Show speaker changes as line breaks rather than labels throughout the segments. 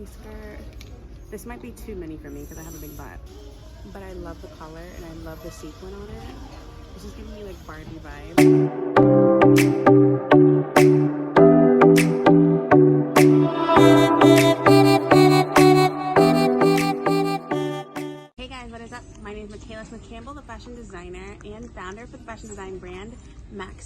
mini skirt. This might be too mini for me because I have a big butt. But I love the color and I love the sequin on it. This is giving me like Barbie vibes. My name is Michaela Smith-Campbell, the fashion designer and founder for the fashion design brand MACK,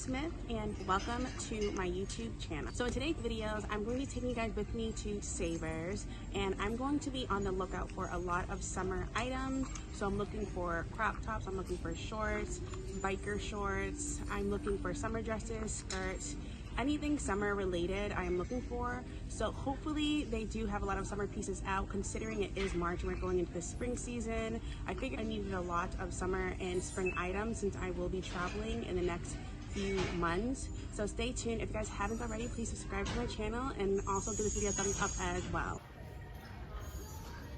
and welcome to my YouTube channel. So in today's videos, I'm going to be taking you guys with me to Savers, and I'm going to be on the lookout for a lot of summer items. So I'm looking for crop tops, I'm looking for shorts, biker shorts, I'm looking for summer dresses, skirts, anything summer related I am looking for. So hopefully they do have a lot of summer pieces out, considering it is March and we're going into the spring season. I figured I needed a lot of summer and spring items since I will be traveling in the next few months. So stay tuned. If you guys haven't already, please subscribe to my channel and also give this video a thumbs up as well.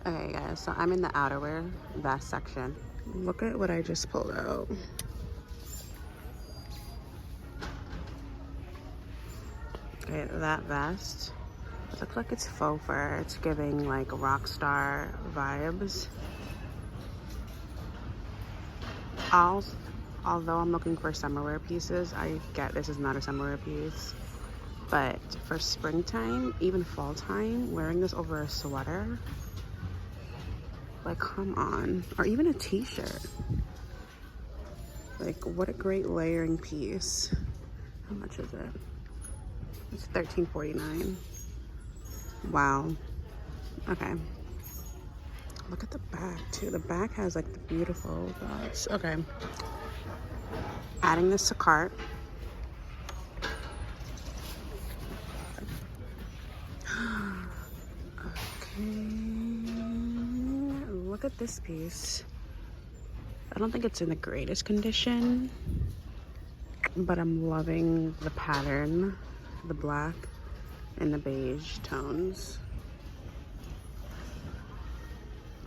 Okay guys, so I'm in the outerwear vest section. Look at what I just pulled out. Okay, that vest, it looks like it's faux fur. It's giving like rock star vibes. Although I'm looking for summer wear pieces, I get this is not a summer wear piece. But for springtime, even fall time, wearing this over a sweater, like come on. Or even a t-shirt. Like what a great layering piece. How much is it? It's $13.49. Wow. Okay. Look at the back too. The back has like the beautiful dots. Okay. Adding this to cart. Okay. Look at this piece. I don't think it's in the greatest condition, but I'm loving the pattern. The black and the beige tones.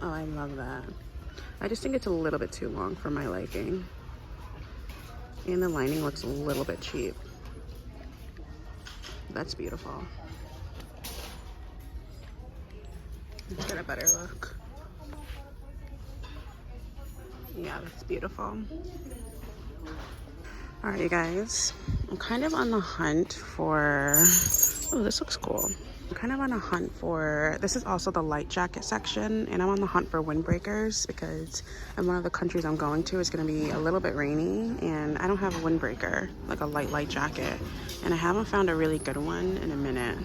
Oh, I love that. I just think it's a little bit too long for my liking. And the lining looks a little bit cheap. That's beautiful. Let's get a better look. Yeah, that's beautiful. All right, you guys, I'm kind of on the hunt for, oh, this looks cool. I'm kind of on a hunt for, this is also the light jacket section, and I'm on the hunt for windbreakers because in one of the countries I'm going to is going to be a little bit rainy, and I don't have a windbreaker, like a light jacket, and I haven't found a really good one in a minute.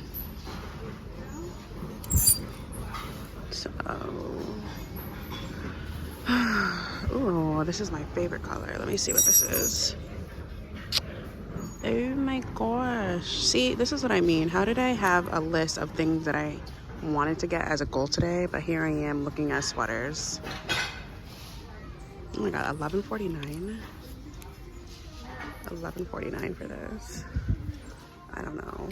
So, ooh, this is my favorite color. Let me see what this is. Oh my gosh. See, this is what I mean. How did I have a list of things that I wanted to get as a goal today, but here I am looking at sweaters. Oh my god, $11.49. $11.49 for this. I don't know.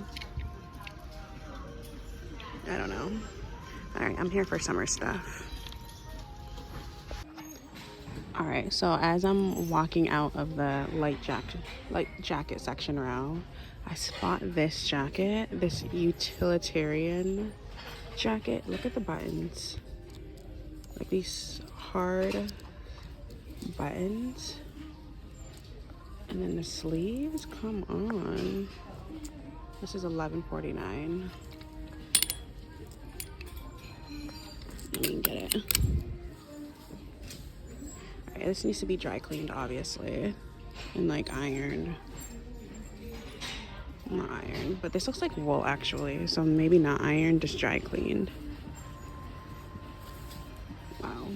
All right, I'm here for summer stuff. All right, so as I'm walking out of the light jacket section row, I spot this jacket, this utilitarian jacket. Look at the buttons, like these hard buttons, and then the sleeves. Come on, this is $11.49. Let me get it. This needs to be dry cleaned, obviously, and like ironed. Not ironed, but this looks like wool actually, so maybe not ironed, just dry cleaned. Wow.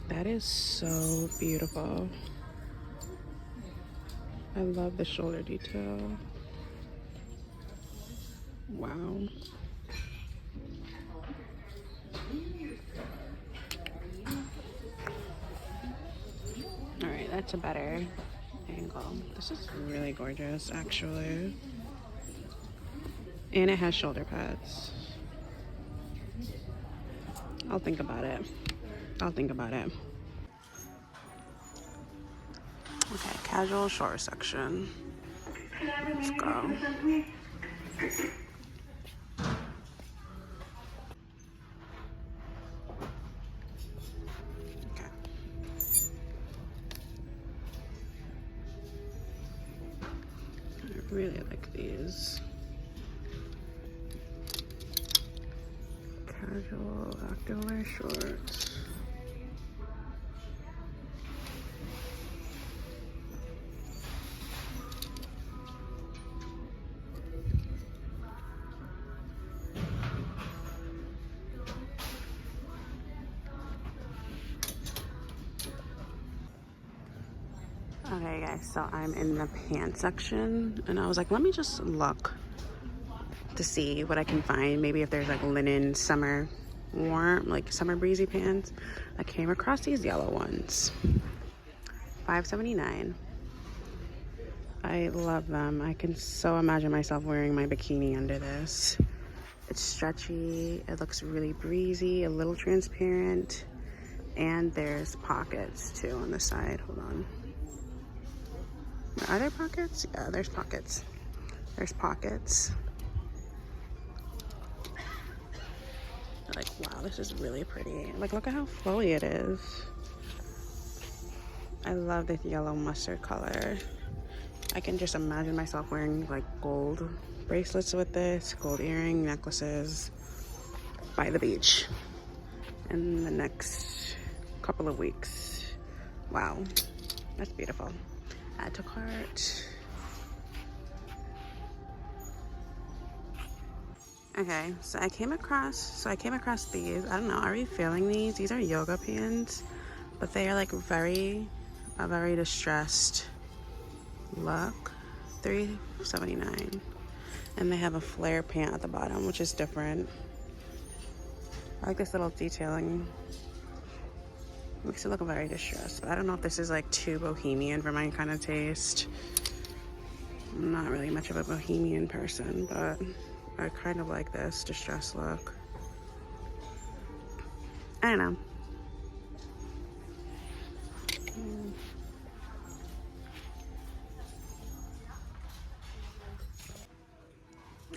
That is so beautiful. I love the shoulder detail. Wow. All right, that's a better angle. This is really gorgeous, actually. And it has shoulder pads. I'll think about it. Okay, casual short section. Let's go. I really like these. Casual activewear shorts. Okay guys, so I'm in the pants section and I was like, let me just look to see what I can find. Maybe if there's like linen summer warm, like summer breezy pants. I came across these yellow ones. $5.79. I love them. I can so imagine myself wearing my bikini under this. It's stretchy, it looks really breezy, a little transparent, and there's pockets too on the side. Hold on. Are there pockets? Yeah, there's pockets. There's pockets. Like, wow, this is really pretty. Like, look at how flowy it is. I love this yellow mustard color. I can just imagine myself wearing like gold bracelets with this, gold earring, necklaces by the beach in the next couple of weeks. Wow, that's beautiful. Add to cart. Okay, so I came across these. I don't know, are we feeling these? These are yoga pants, but they are like a very distressed look. $3.79. And they have a flare pant at the bottom, which is different. I like this little detailing. Makes it look very distressed. But I don't know if this is like too bohemian for my kind of taste. I'm not really much of a bohemian person, but I kind of like this distressed look. I don't know.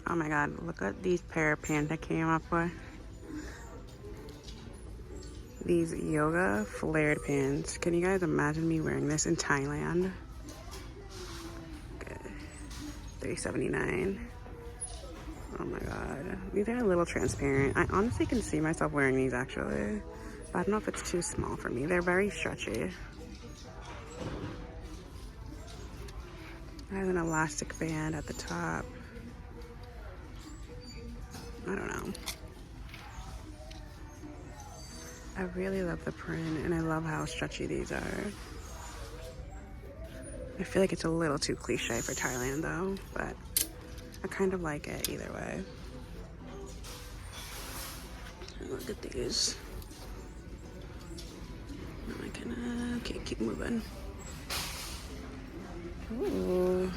Oh my god, look at these pair of pants I came up with. These yoga flared pants. Can you guys imagine me wearing this in Thailand? $3.79. Oh my god. These are a little transparent. I honestly can see myself wearing these actually. But I don't know if it's too small for me. They're very stretchy. I have an elastic band at the top. I don't know. I really love the print and I love how stretchy these are. I feel like it's a little too cliche for Thailand though, but I kind of like it either way. Look at these. I can keep moving. Ooh.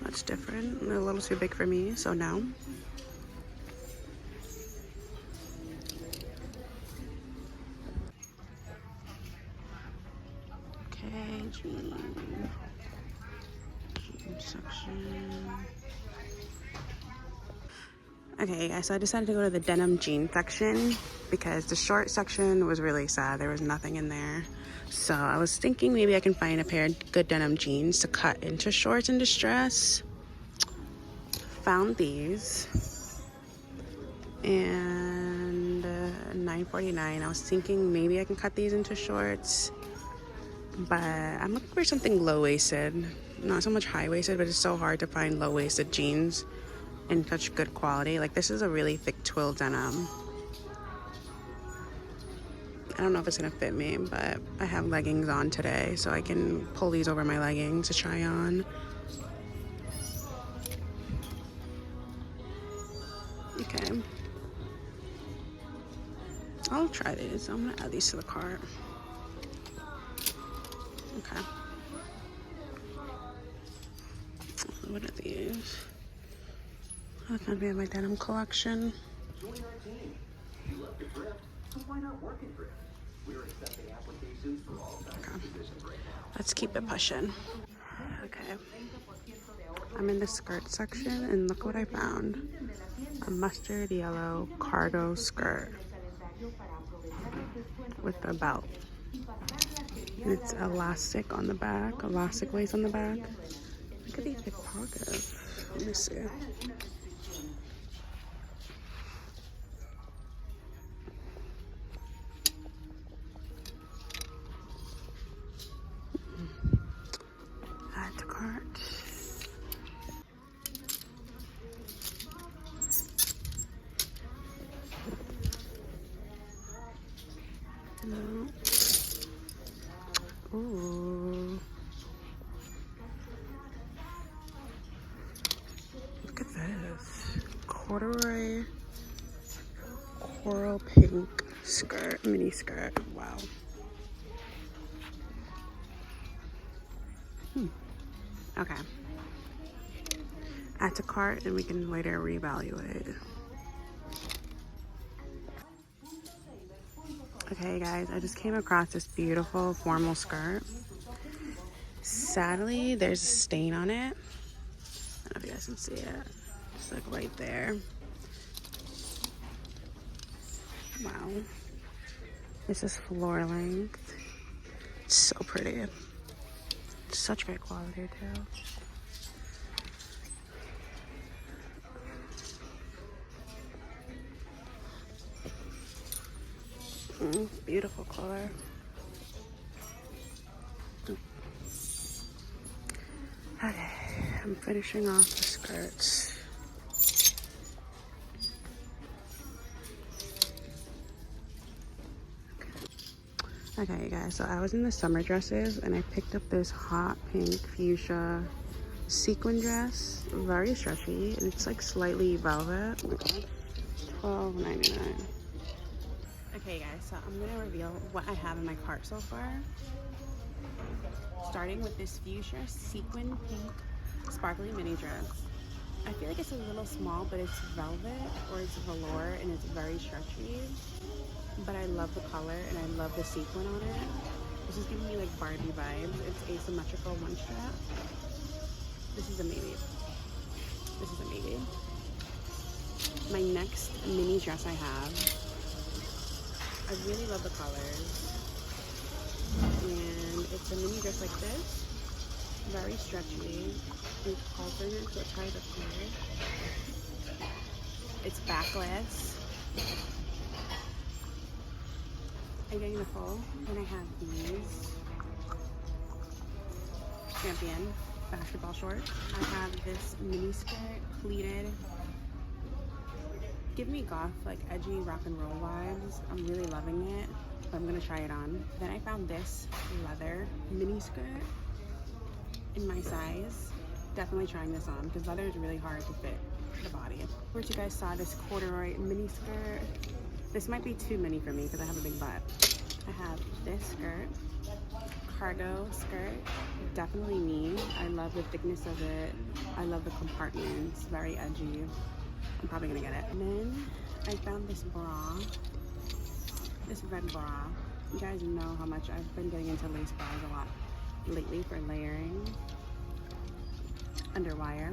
That's different. They're a little too big for me, so no. Okay, jean section. Okay, so I decided to go to the denim jean section because the short section was really sad. There was nothing in there. So I was thinking maybe I can find a pair of good denim jeans to cut into shorts in distress. Found these. And $9.49. I was thinking maybe I can cut these into shorts. But I'm looking for something low-waisted. Not so much high-waisted, but it's so hard to find low-waisted jeans in such good quality. Like, this is a really thick twill denim. I don't know if it's gonna fit me, but I have leggings on today, so I can pull these over my leggings to try on. Okay. I'll try these. I'm gonna add these to the cart. Okay. What are these? That's gonna be in my denim collection.
Join our team. You love to thrift, so why not work at Thrift? We're accepting applications for all kinds
Let's keep it pushing. Okay. I'm in the skirt section and look what I found. A mustard yellow cargo skirt with a belt. And it's elastic on the back, elastic lace on the back. Look at these big pockets. Let me see. Add to cart. No. Ooh. Look at this. Corduroy coral pink skirt, mini skirt. Wow. Okay. Add to cart and we can later reevaluate. Okay guys, I just came across this beautiful formal skirt. Sadly, there's a stain on it. I don't know if you guys can see it. It's like right there. Wow. This is floor length. It's so pretty. Such great quality too. Beautiful color. Okay, I'm finishing off the skirts. Okay, you guys, so I was in the summer dresses and I picked up this hot pink fuchsia sequin dress. Very stretchy and it's like slightly velvet. Oh my god. $12.99. Okay guys, so I'm gonna reveal what I have in my cart so far. Starting with this fuchsia sequin pink sparkly mini dress. I feel like it's a little small, but it's velvet or it's velour and it's very stretchy. But I love the color and I love the sequin on it. This is giving me like Barbie vibes. It's asymmetrical one strap. This is a maybe. This is a maybe. My next mini dress I have, I really love the colors. And it's a mini dress like this. Very stretchy. It's alternate, so it ties up here. It's backless. I'm getting the full. Then I have these Champion basketball shorts. I have this mini skirt, pleated. Give me goth, like edgy rock and roll vibes. I'm really loving it, but I'm gonna try it on. Then I found this leather mini skirt in my size. Definitely trying this on because leather is really hard to fit the body. Of course, you guys saw this corduroy mini skirt. This might be too mini for me because I have a big butt. I have this skirt, cargo skirt, definitely me. I love the thickness of it. I love the compartments, very edgy. I'm probably gonna get it. And then I found this bra, this red bra. You guys know how much I've been getting into lace bras a lot lately for layering, under wire.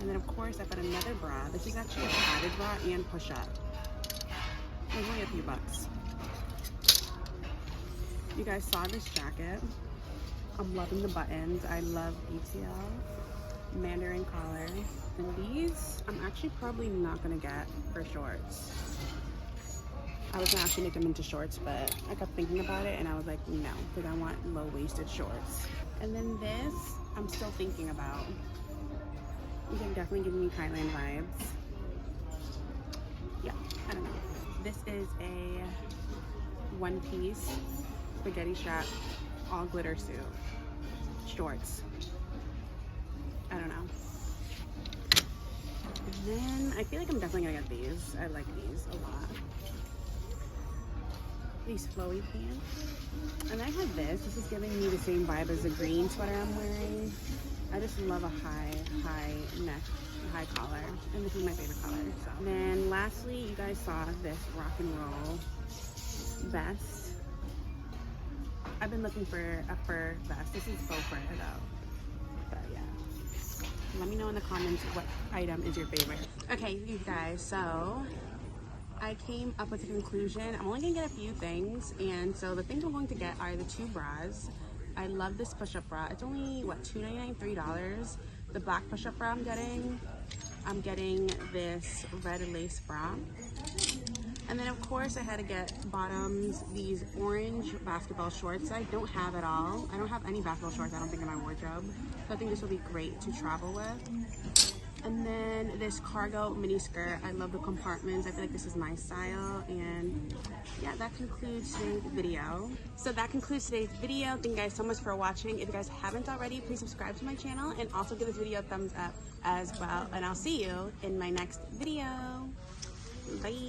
And then of course I found another bra. This is actually a padded bra and push-up. It was only a few bucks. You guys saw this jacket. I'm loving the buttons. I love detail. Mandarin collar. And these, I'm actually probably not gonna get for shorts. I was gonna actually make them into shorts, but I kept thinking about it and I was like, no, because I want low-waisted shorts. And then this, I'm still thinking about. You can definitely give me Thailand vibes. Yeah, I don't know. This is a one-piece spaghetti strap, all glitter suit, shorts. I don't know. And then I feel like I'm definitely gonna get these. I like these a lot. These flowy pants. And I have this. This is giving me the same vibe as the green sweater I'm wearing. I just love a high neck, high collar. And this is my favorite color. So. And then lastly, you guys saw this rock and roll vest. I've been looking for a fur vest. This is faux fur though. But yeah. Let me know in the comments what item is your favorite. Okay, you guys, so I came up with a conclusion. I'm only gonna get a few things, and so the things I'm going to get are the 2 bras. I love this push-up bra. It's only, what, $2.99, $3. The black push-up bra I'm getting this red lace bra. And then of course I had to get bottoms, these orange basketball shorts I don't have at all. I don't have any basketball shorts, I don't think, in my wardrobe. So I think this will be great to travel with. And then this cargo mini skirt. I love the compartments. I feel like this is my style. And yeah, that concludes today's video. So that concludes today's video. Thank you guys so much for watching. If you guys haven't already, please subscribe to my channel and also give this video a thumbs up as well. And I'll see you in my next video. Bye.